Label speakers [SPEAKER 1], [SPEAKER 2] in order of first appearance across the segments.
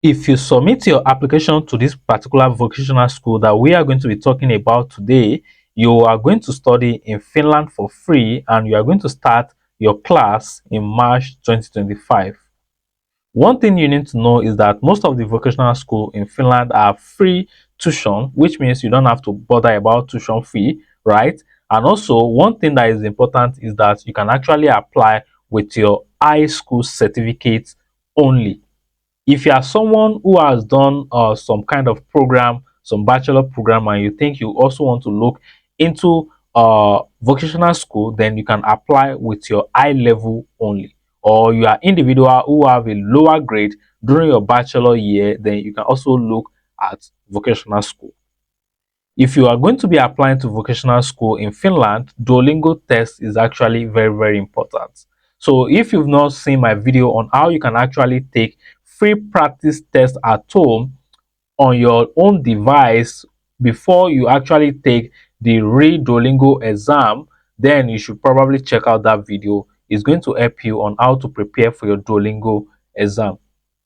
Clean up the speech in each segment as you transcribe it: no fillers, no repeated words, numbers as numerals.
[SPEAKER 1] If you submit your application to this particular vocational school that we are going to be talking about today, you are going to study in Finland for free and you are going to start your class in March 2025. One thing you need to know is that most of the vocational school in Finland are free tuition, which means you don't have to bother about tuition fee, right? And also, one thing that is important is that you can actually apply with your high school certificate only. If you are someone who has done some kind of program, some bachelor program, and you think you also want to look into vocational school, then you can apply with your high level only. Or you are individual who have a lower grade during your bachelor year, then you can also look at vocational school. If you are going to be applying to vocational school in Finland, Duolingo test is actually very, very important. So if you've not seen my video on how you can actually take free practice test at home on your own device before you actually take the real Duolingo exam, then you should probably check out that video. It's going to help you on how to prepare for your Duolingo exam,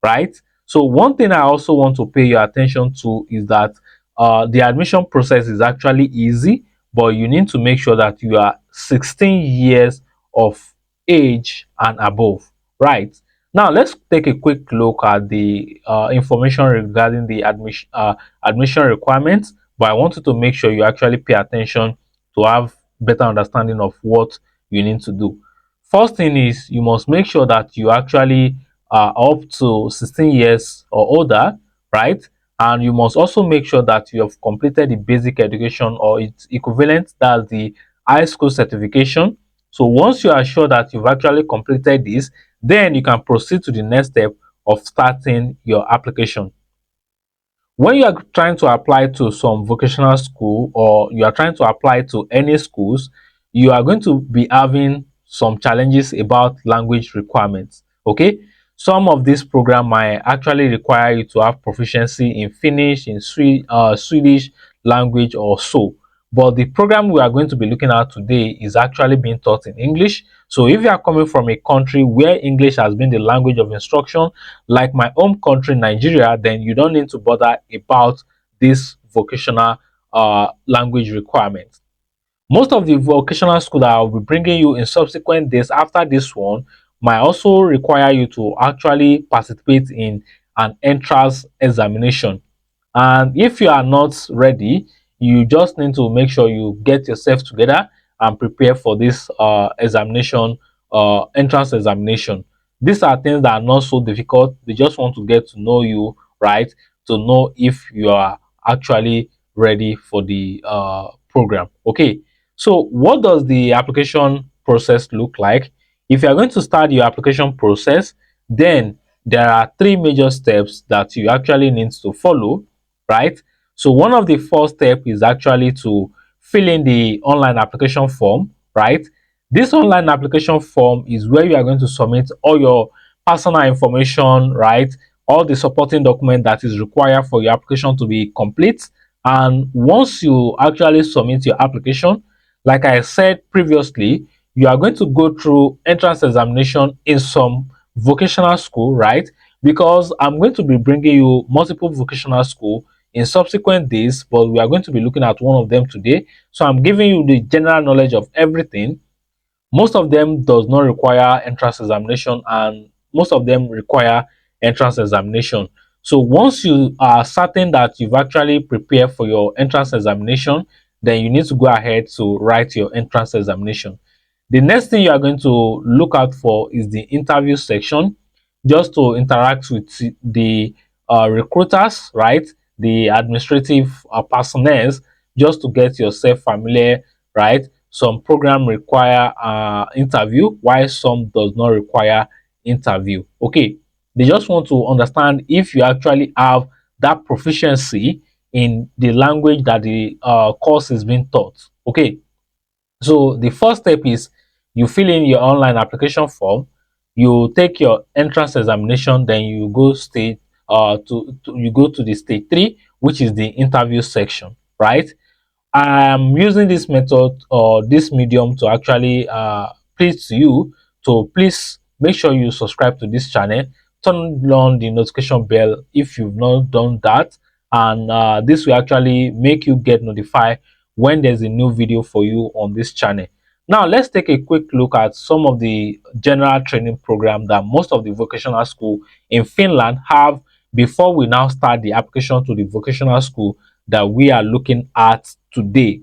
[SPEAKER 1] right? So one thing I also want to pay your attention to is that the admission process is actually easy, but you need to make sure that you are 16 years of age and above, right? Now, let's take a quick look at the information regarding the admission requirements, but I want you to make sure you actually pay attention to have better understanding of what you need to do. First thing is you must make sure that you actually are up to 16 years or older, right? And you must also make sure that you have completed the basic education or its equivalent, that's the high school certification. So once you are sure that you've actually completed this, then you can proceed to the next step of starting your application. When you are trying to apply to some vocational school or you are trying to apply to any schools, you are going to be having some challenges about language requirements. Okay, some of these programs might actually require you to have proficiency in Finnish, in Swedish language or so. But the program we are going to be looking at today is actually being taught in English. So if you are coming from a country where English has been the language of instruction, like my home country, Nigeria, then you don't need to bother about this vocational language requirement. Most of the vocational school that I'll be bringing you in subsequent days after this one might also require you to actually participate in an entrance examination. And if you are not ready, you just need to make sure you get yourself together and prepare for this examination, entrance examination. These are things that are not so difficult. They just want to get to know you, right? To know if you are actually ready for the program. Okay. So what does the application process look like? If you are going to start your application process, then there are three major steps that you actually need to follow, right? So one of the first step is actually to fill in the online application form, right? This online application form is where you are going to submit all your personal information, right? All the supporting document that is required for your application to be complete. And once you actually submit your application, like I said previously, you are going to go through entrance examination in some vocational school, right? Because I'm going to be bringing you multiple vocational school in subsequent days, but we are going to be looking at one of them today. So I'm giving you the general knowledge of everything. Most of them does not require entrance examination and most of them require entrance examination. So once you are certain that you've actually prepared for your entrance examination, then you need to go ahead to write your entrance examination. The next thing you are going to look out for is the interview section, just to interact with the recruiters, right? The administrative personnel, just to get yourself familiar, right? Some program require interview, while some does not require interview. Okay, they just want to understand if you actually have that proficiency in the language that the course is being taught. Okay, so the first step is you fill in your online application form, you take your entrance examination, then you go stage you go to the stage 3, which is the interview section, right? I am using this method or this medium to actually please you to please make sure you subscribe to this channel turn on the notification bell if you've not done that, and this will actually make you get notified when there's a new video for you on this channel. Now let's take a quick look at some of the general training program that most of the vocational school in Finland have before we now start the application to the vocational school that we are looking at today.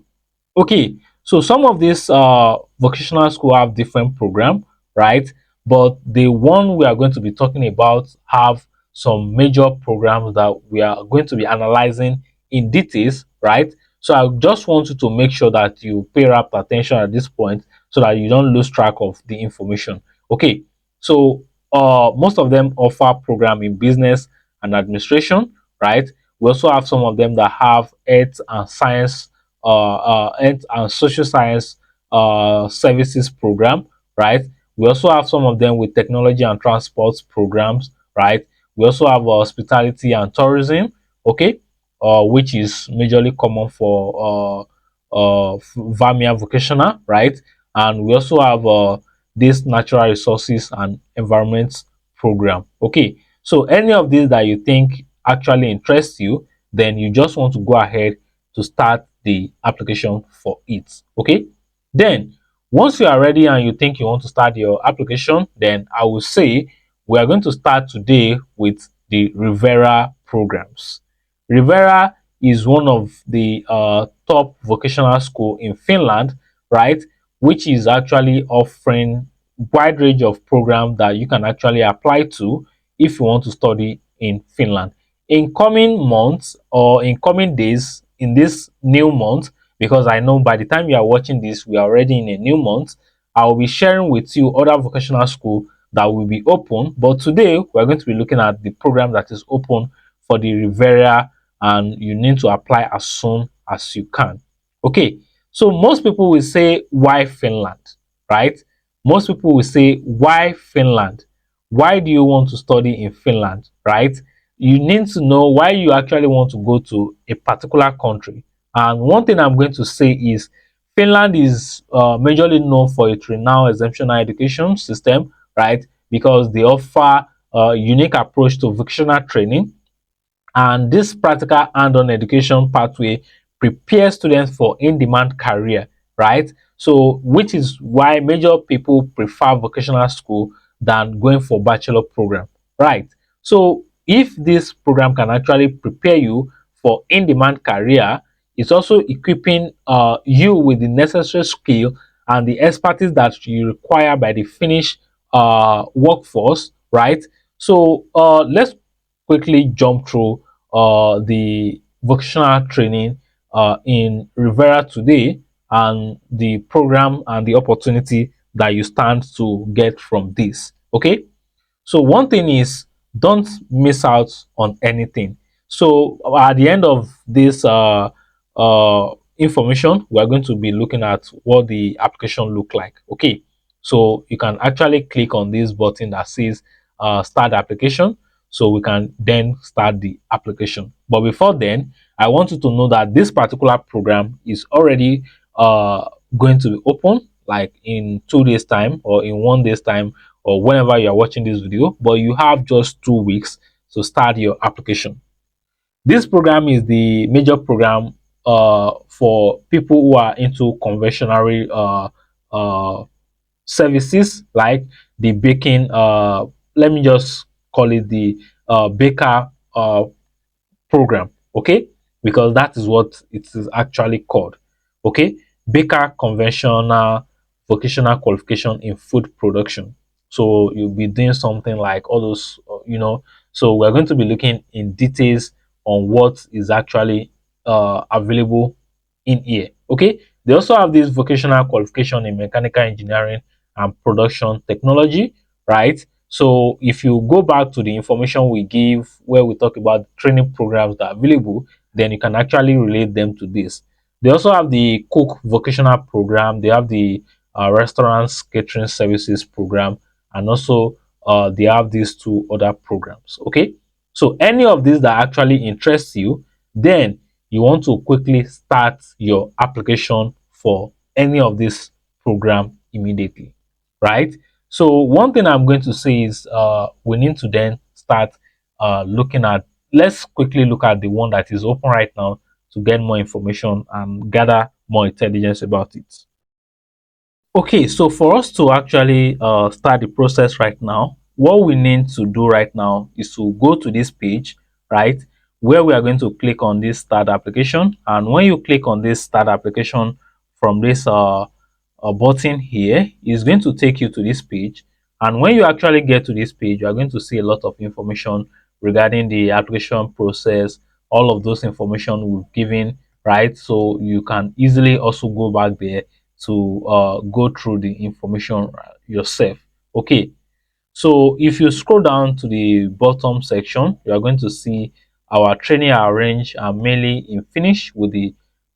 [SPEAKER 1] Okay, so some of these vocational school have different program, right? But the one we are going to be talking about have some major programs that we are going to be analyzing in details, right? So I just want you to make sure that you pay rapt attention at this point so that you don't lose track of the information. Okay, so most of them offer program in business and administration, right? We also have some of them that have health and science health and social science services program, right? We also have some of them with technology and transport programs, right? We also have hospitality and tourism, okay, which is majorly common for Vamia Vocational, right? And we also have this natural resources and environment program, okay. So any of these that you think actually interests you, then you just want to go ahead to start the application for it, okay. Then once you are ready and you think you want to start your application, then I will say we are going to start today with the Reveria programs. Reveria is one of the top vocational school in Finland, right, which is actually offering wide range of programs that you can actually apply to if you want to study in Finland. In coming months or in coming days in this new month, because I know by the time you are watching this, we are already in a new month, I will be sharing with you other vocational school that will be open. But today, we're going to be looking at the program that is open for the Reveria, and you need to apply as soon as you can. Okay, so most people will say, why Finland, right? Most people will say, why Finland? Why do you want to study in Finland, right? You need to know why you actually want to go to a particular country. And one thing I'm going to say is Finland is majorly known for its renowned exemptional education system, right? Because they offer a unique approach to vocational training, and this practical hand-on education pathway prepares students for in-demand career, right? So which is why major people prefer vocational school than going for bachelor program, right? So if this program can actually prepare you for in-demand career, it's also equipping you with the necessary skill and the expertise that you require by the Finnish workforce, right? So let's quickly jump through the vocational training in Rivera today, and the program and the opportunity that you stand to get from this. Okay, so one thing is, don't miss out on anything. So at the end of this information, we are going to be looking at what the application look like. Okay, so you can actually click on this button that says start application, so we can then start the application. But before then, I want you to know that this particular program is already going to be open like in 2 days time or in 1 day's time, or whenever you are watching this video, but you have just 2 weeks to start your application. This program is the major program for people who are into conventional services like the baking. Let me just call it the baker program, okay, because that is what it is actually called. Okay, baker conventional vocational qualification in food production. So you'll be doing something like all those so we're going to be looking in details on what is actually available in here. Okay, they also have this vocational qualification in mechanical engineering and production technology, right? So if you go back to the information we give where we talk about training programs that are available, then you can actually relate them to this. They also have the cook vocational program. They have the restaurants catering services program, and also they have these two other programs. Okay, so any of these that actually interests you, then you want to quickly start your application for any of this program immediately, right? So one thing I'm going to say is we need to then start looking at, let's quickly look at the one that is open right now to get more information and gather more intelligence about it. Okay, so for us to actually start the process right now, what we need to do right now is to go to this page, right, where we are going to click on this start application. And when you click on this start application from this button here, is going to take you to this page. And when you actually get to this page, you are going to see a lot of information regarding the application process, all of those information we've given, right? So you can easily also go back there to go through the information yourself. Okay, so if you scroll down to the bottom section, you are going to see our training arranged and mainly in Finnish with the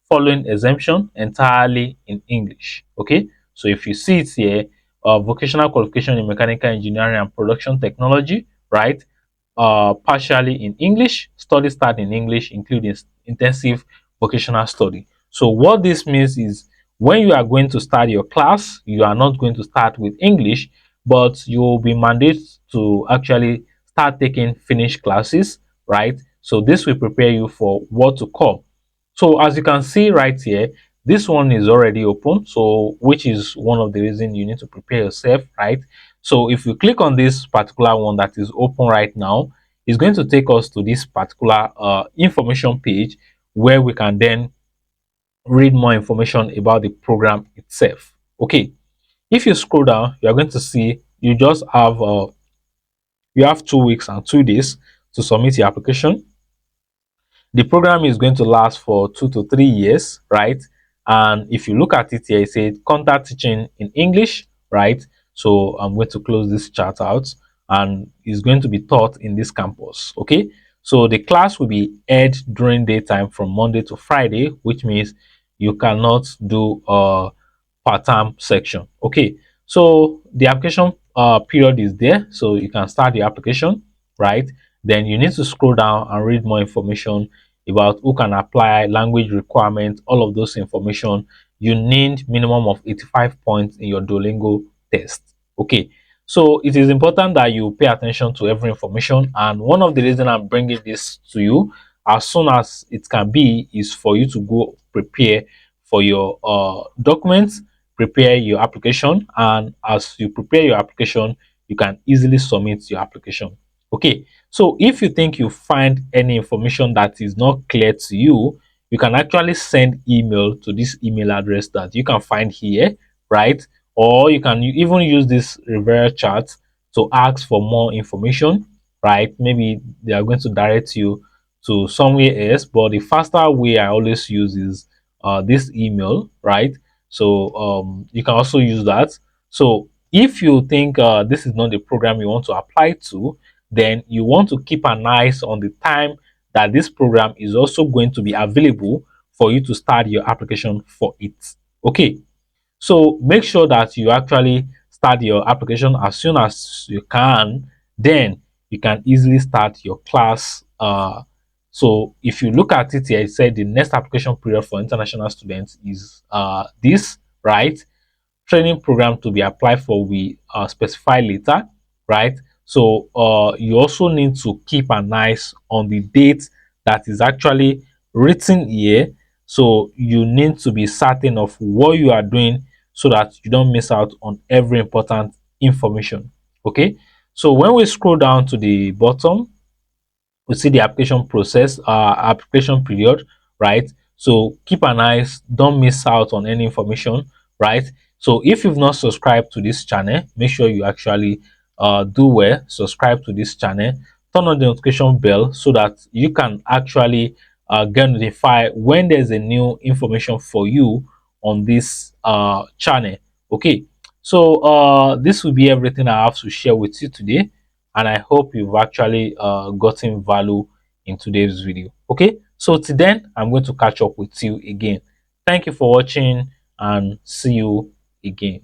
[SPEAKER 1] following exemption entirely in English. Okay, so if you see it here, vocational qualification in mechanical engineering and production technology, right? Partially in English, study start in English, including intensive vocational study. So what this means is when you are going to start your class, you are not going to start with English, but you will be mandated to actually start taking Finnish classes, right? So this will prepare you for what to come. So as you can see right here, this one is already open, so which is one of the reasons you need to prepare yourself, right? So if you click on this particular one that is open right now, it's going to take us to this particular information page where we can then read more information about the program itself. Okay, if you scroll down, you are going to see you have 2 weeks and 2 days to submit your application. The program is going to last for 2 to 3 years, right? And if you look at it here, it says contact teaching in English, right? So I'm going to close this chart out, and it's going to be taught in this campus. Okay, so the class will be held during daytime from Monday to Friday, which means you cannot do part-time section. Okay, so the application period is there, so you can start the application, right? Then you need to scroll down and read more information about who can apply, language requirements, all of those information. You need minimum of 85 points in your Duolingo test. Okay, so it is important that you pay attention to every information, and one of the reasons I'm bringing this to you as soon as it can be is for you to go prepare for your documents, prepare your application, and as you prepare your application, you can easily submit your application. Okay, so if you think you find any information that is not clear to you, you can actually send email to this email address that you can find here, right? Or you can even use this Reveria chat to ask for more information, right? Maybe they are going to direct you to somewhere else, but the faster way I always use is this email, right? So you can also use that. So if you think this is not the program you want to apply to, then you want to keep an eye on the time that this program is also going to be available for you to start your application for it. Okay, so make sure that you actually start your application as soon as you can. Then you can easily start your class. So if you look at it here, it said the next application period for international students is this, right? Training program to be applied for we specify later, right? So you also need to keep an eye on the date that is actually written here. So you need to be certain of what you are doing so that you don't miss out on every important information. Okay, so when we scroll down to the bottom, we see the application process, application period, right? So keep an eye, don't miss out on any information, right? So if you've not subscribed to this channel, make sure you actually do well, subscribe to this channel, turn on the notification bell so that you can actually get notified when there's a new information for you on this channel. Okay, so this will be everything I have to share with you today, and I hope you've actually gotten value in today's video. Okay, so till then, I'm going to catch up with you again. Thank you for watching, and see you again.